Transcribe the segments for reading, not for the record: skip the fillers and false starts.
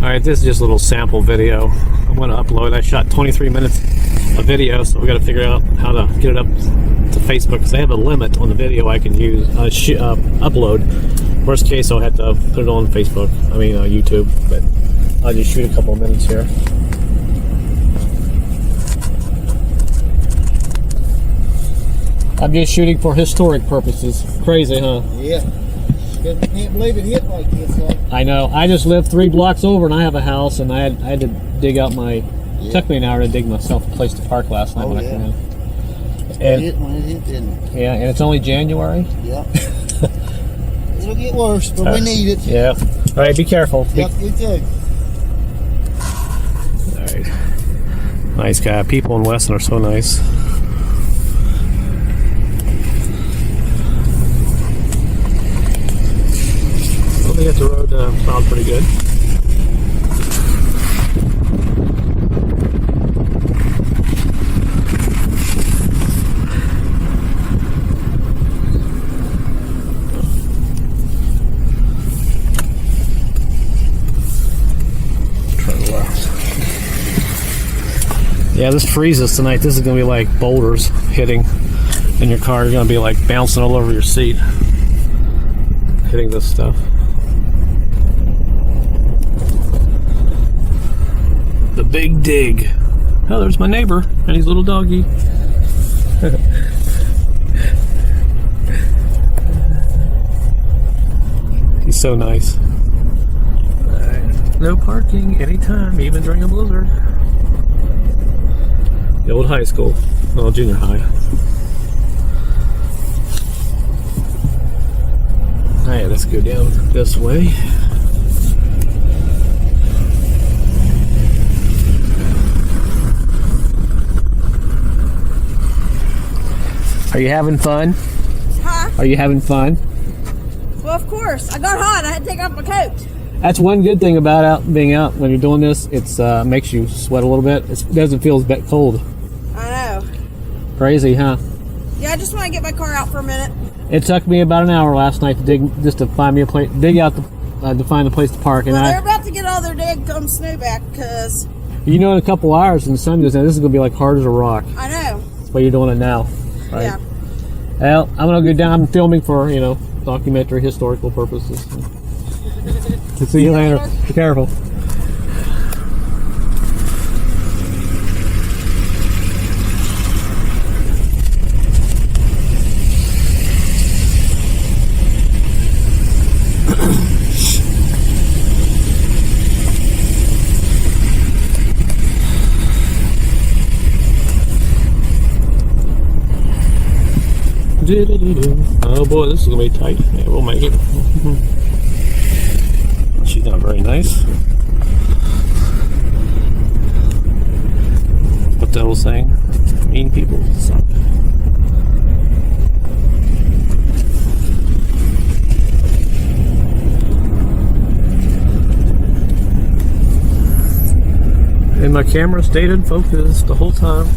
Alright, this is just a little sample video I'm going to upload. I shot 23 minutes of video, so we got to figure out how to get it up to Facebook, because they have a limit on the video I can use upload. Worst case, I'll have to put it on Facebook, YouTube, but I'll just shoot a couple of minutes here. I'm just shooting for historic purposes. Crazy, huh? Yeah. I can't believe it hit like this. I know. I just live 3 blocks over and I have a house, and I had to dig out my... It took me an hour to dig myself a place to park last night when I came in. And it hit when it hit, didn't it? Yeah, and it's only January. Yeah. It'll get worse, but we need it. Yeah. All right, be careful. Yep, you too. All right. Nice guy. People in Weston are so nice. I think the road sounds pretty good. Turn left. Yeah, this freezes tonight. This is going to be like boulders hitting in your car. You're going to be like bouncing all over your seat, hitting this stuff. The Big Dig. Oh, there's my neighbor and his little doggy. He's so nice. Right. No parking anytime, even during a blizzard. The old high school. Well, junior high. Alright, let's go down this way. Are you having fun? Huh? Are you having fun? Well, of course. I got hot. I had to take off my coat. That's one good thing about being out when you're doing this. It's makes you sweat a little bit. It doesn't feel as cold. I know. Crazy, huh? Yeah, I just want to get my car out for a minute. It took me about an hour last night to find me a place, dig out to find a place to park. And they're about to get all their daggum snow back, because... You know, in a couple hours when the sun goes down, this is going to be like hard as a rock. I know. That's why you're doing it now. Right? Yeah. Well, I'm going to go down. I'm filming for, documentary, historical purposes. See you later. Be careful. Oh boy, this is gonna be tight. Yeah, we'll make it. She's not very nice. What the hell saying? Mean people suck. And my camera stayed in focus the whole time.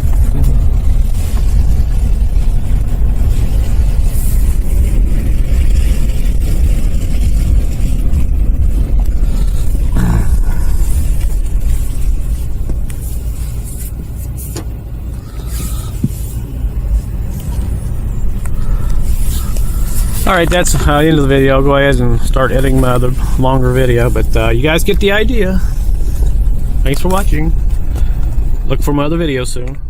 Alright, that's the end of the video. I'll go ahead and start editing my other longer video, but you guys get the idea. Thanks for watching. Look for my other videos soon.